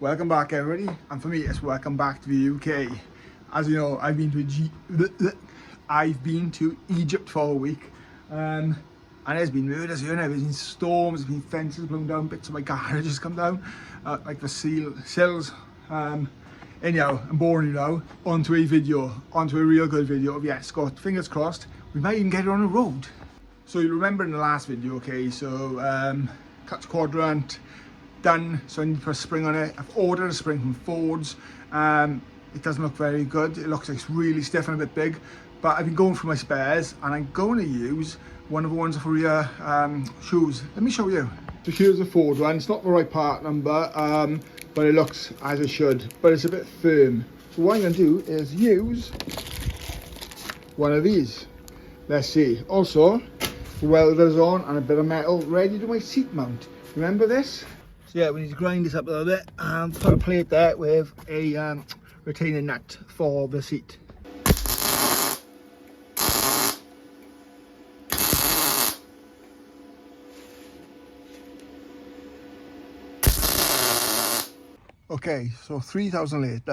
Welcome back everybody, and for me it's welcome back to the UK. As you know, I've been to Egypt for a week, and there's been murders here and there's been storms, there's been fences blown down, bits of my garage has come down, like the sills. Anyhow, I'm boring you now, onto a real good video of, yeah, Scott, fingers crossed, we might even get it on the road. So you remember in the last video, okay, so clutch quadrant done, so I need to put a spring on it. I've ordered a spring from Ford's. It doesn't look very good, it looks like it's really stiff and a bit big, but I've been going through my spares and I'm going to use one of the ones for your shoes. Let me show you. So here's the Ford one. It's not the right part number, but it looks as it should, but it's a bit firm. So what I'm going to do is use one of these. Let's see. Also, welders on and a bit of metal ready to my seat mount. Remember this? So yeah, we need to grind this up a little bit and put a plate there with a retaining nut for the seat. Okay, so 3,000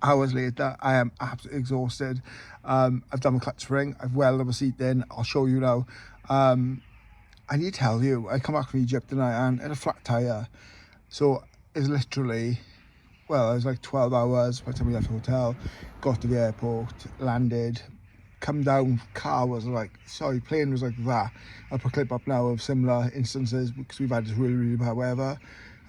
hours later, I am absolutely exhausted. I've done the clutch spring, I've welded the seat in, I'll show you now. I need to tell you, I come back from Egypt tonight and had a flat tyre. So it's literally, well, it was like 12 hours by the time we left the hotel, got to the airport, landed, come down, car was like, plane was like that. I'll put a clip up now of similar instances because we've had this really, really bad weather.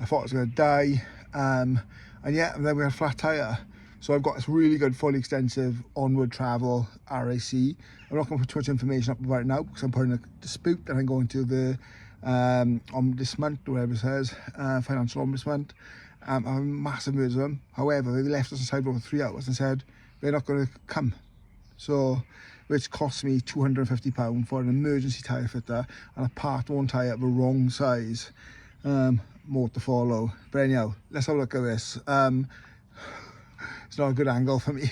I thought I was going to die. And yeah, and then we had a flat tyre. So I've got this really good, fully extensive onward travel RAC. I'm not going to put too much information up about it now because I'm putting a dispute and I'm going to the ombudsman, whatever it says, financial ombudsman. I'm a massive mood of them. However, they left us inside for over 3 hours and said they're not going to come. So, which cost me £250 for an emergency tyre fitter and a part one tyre of the wrong size. More to follow. But anyhow, let's have a look at this. It's not a good angle for me.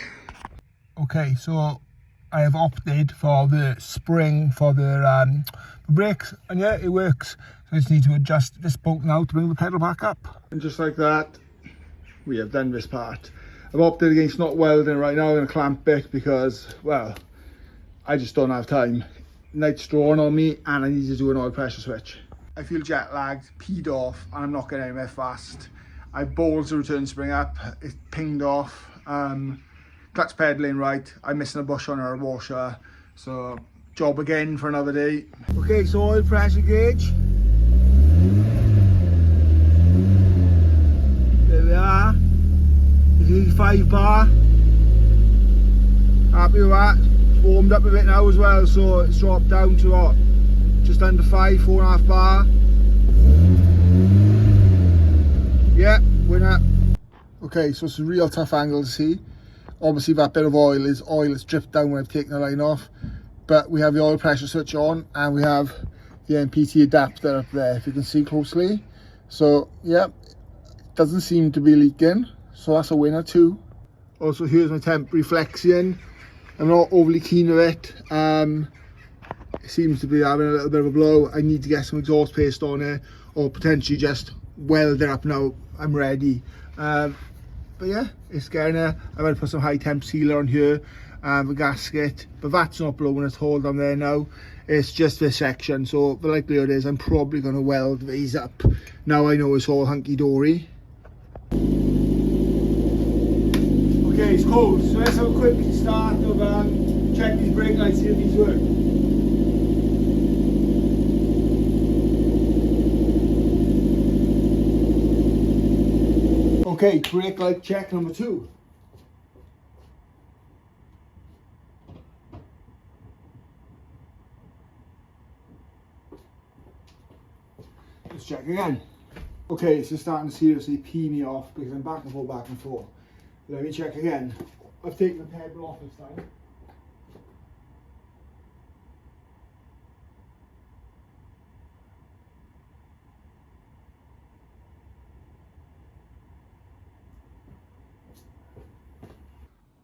Okay, so I have opted for the spring for the brakes, and yeah, it works. So I just need to adjust this bolt now to bring the pedal back up. And just like that, we have done this part. I've opted against not welding right now. I'm going to clamp it because, well, I just don't have time. Night's drawing on me and I need to do an oil pressure switch. I feel jet lagged, peed off, and I'm not getting anywhere fast. I bowled the return spring up, it pinged off, clutch pedaling right, I'm missing a bush on our washer, so job again for another day. Okay, so oil pressure gauge. There we are, it's 85 bar. Happy with that. It's warmed up a bit now as well, so it's dropped down to what? Just under 4.5 bar. Yeah, winner. Okay, so it's a real tough angle to see. Obviously that bit of oil is dripped down when I've taken the line off. But we have the oil pressure switch on and we have the MPT adapter up there, if you can see closely. So yeah, it doesn't seem to be leaking. So that's a winner too. Also here's my temp reflection. I'm not overly keen with it. It seems to be having a little bit of a blow. I need to get some exhaust paste on it or potentially just weld it up now. I'm ready. But yeah, it's getting there. I'm going to put some high temp sealer on here, the gasket, but that's not blowing at all down there now. It's just this section, so the likelihood is I'm probably going to weld these up. Now I know it's all hunky-dory. Okay, it's cold, so let's have a quick start of check these brake lights, see if these work. Okay, brake light check number 2. Let's check again. Okay, it's just starting to seriously pee me off because I'm back and forth. Let me check again. I've taken the pedal off this time.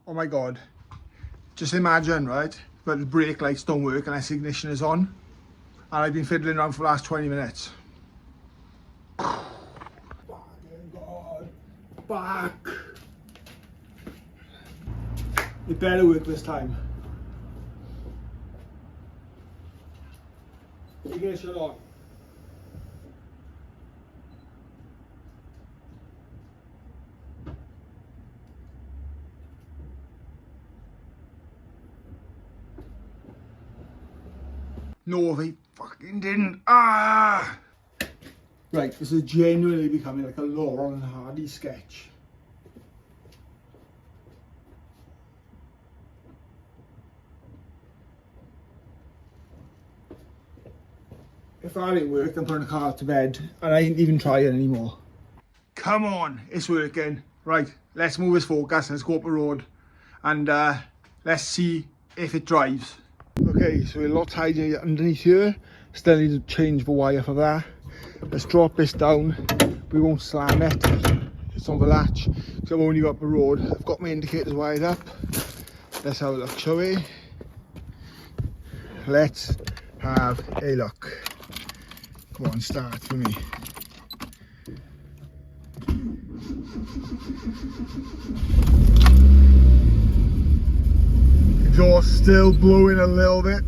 Oh my god, just imagine, right, but the brake lights don't work unless the ignition is on, and I've been fiddling around for the last 20 minutes. back. It better work this time. Ignition on. No, they fucking didn't. Ah! Right, this is genuinely becoming like a Laurel and Hardy sketch. If that ain't worked, I'm putting the car to bed and I ain't even trying anymore. Come on, it's working. Right, let's move this focus and let's go up the road and let's see if it drives. Okay, so a lot tidier underneath here. Still need to change the wire for that. Let's drop this down. We won't slam it. It's on the latch because I've only got the road. I've got my indicators wired up. Let's have a look, shall we? Let's have a look. Come on, start for me. Exhaust still blowing a little bit.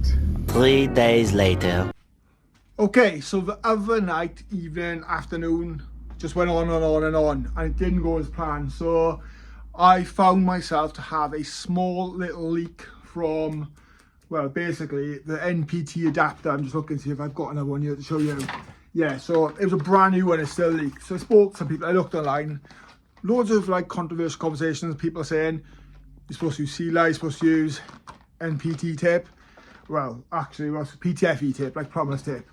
3 days later. Okay, so the other night, evening, afternoon, just went on and on and on, and it didn't go as planned. So I found myself to have a small little leak from, well, basically the NPT adapter. I'm just looking to see if I've got another one here to show you. Yeah, so it was a brand new one, it still leaked. So I spoke to some people, I looked online, loads of like controversial conversations, people saying you're supposed to use Sealer, you're supposed to use NPT tape. Well, actually it was PTFE tape, like promise tape.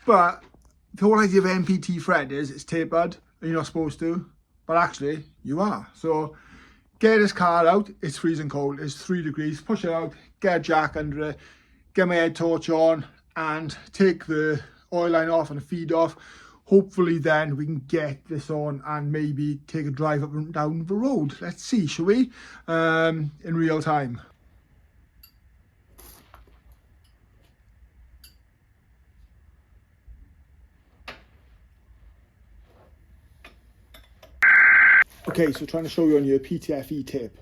But the whole idea of NPT thread is it's tapered and you're not supposed to, but actually you are. So get this car out, it's freezing cold, it's 3 degrees, push it out, get a jack under it, get my head torch on and take the oil line off and the feed off. Hopefully then we can get this on and maybe take a drive up and down the road. Let's see, shall we? In real time. Okay, so trying to show you on your PTFE tape.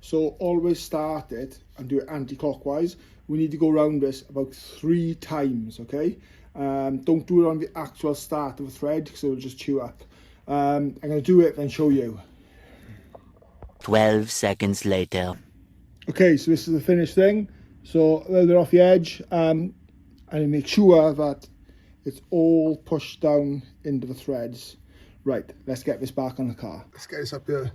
So always start it and do it anti-clockwise. We need to go around this about 3 times, okay? Don't do it on the actual start of the thread because it will just chew up. I'm going to do it and show you. 12 seconds later. Okay, so this is the finished thing. So a little bit off the edge and make sure that it's all pushed down into the threads. Right, let's get this back on the car. Let's get this up here.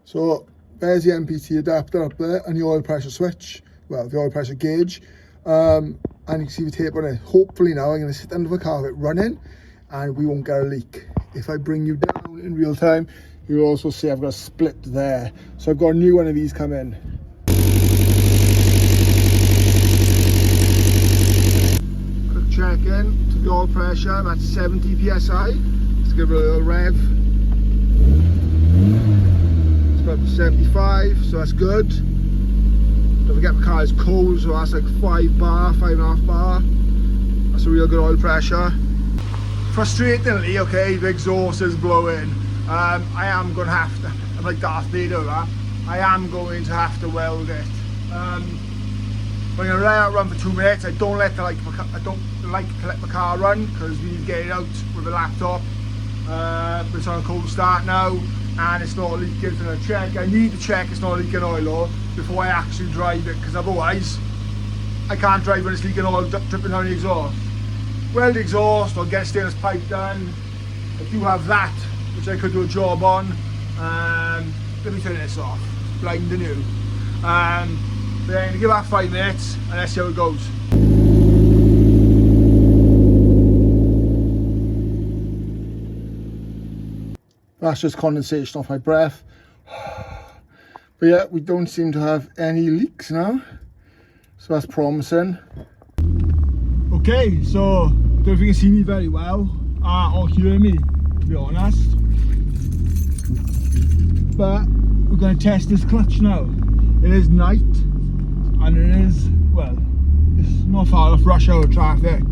So there's the NPT adapter up there and the oil pressure switch. Well, the oil pressure gauge. And you can see the tape on it. Hopefully now I'm going to sit under the car with it running and we won't get a leak. If I bring you down in real time, you'll also see I've got a split there. So I've got a new one of these come in. Quick check in to the oil pressure, that's 70 psi. Let's give it a little rev. It's about 75, so that's good. Don't forget the car is cold, so that's like 5 bar, 5.5 bar. That's a real good oil pressure. Frustratingly, okay, the exhaust is blowing. I am going to have to, I'm like Darth Vader, that. I am going to have to weld it. I'm going to let it run for 2 minutes. I don't like to let the car run because we need to get it out with the laptop. But it's on a cold start now and it's not leaking. So I'm going to check. I need to check it's not leaking oil or before I actually drive it because otherwise I can't drive when it's leaking oil dripping down the exhaust. Weld the exhaust or get a stainless pipe done. I do have that which I could do a job on. Let me turn this off. Blind and new. Then give that 5 minutes and let's see how it goes. That's just condensation off my breath. But yeah, we don't seem to have any leaks now. So that's promising. Okay, so I don't know if you can see me very well or hear me, to be honest. But we're going to test this clutch now. It is night and it is, well, it's not far off rush hour traffic.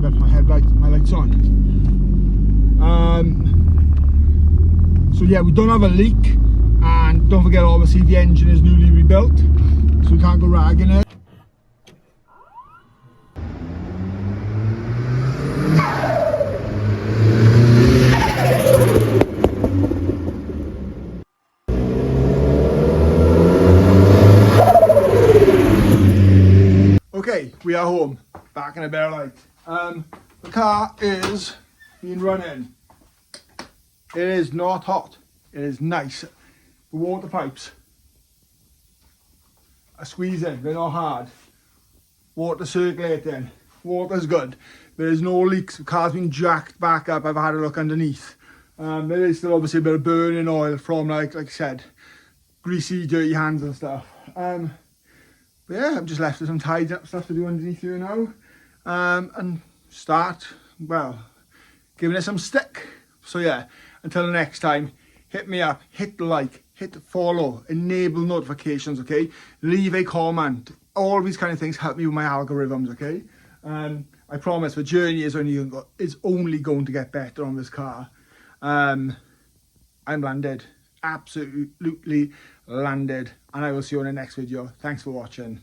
Left my lights on. So yeah, we don't have a leak, and don't forget obviously the engine is newly rebuilt, so we can't go ragging it. Okay, we are home, back in a better light. The car is being running. It is not hot, it is nice. The water pipes are squeezing, they're not hard. Water circulating, water's good. There's no leaks, the car's been jacked back up, I've had a look underneath. There is still obviously a bit of burning oil from, like I said, greasy, dirty hands and stuff. But yeah, I've just left some tied up stuff to do underneath here now. And start, well, giving it some stick. So yeah, until the next time, hit me up, hit the like, hit the follow, enable notifications, okay? Leave a comment. All these kind of things help me with my algorithms, okay? I promise the journey is only going to get better on this car. I'm landed, absolutely landed, and I will see you in the next video. Thanks for watching.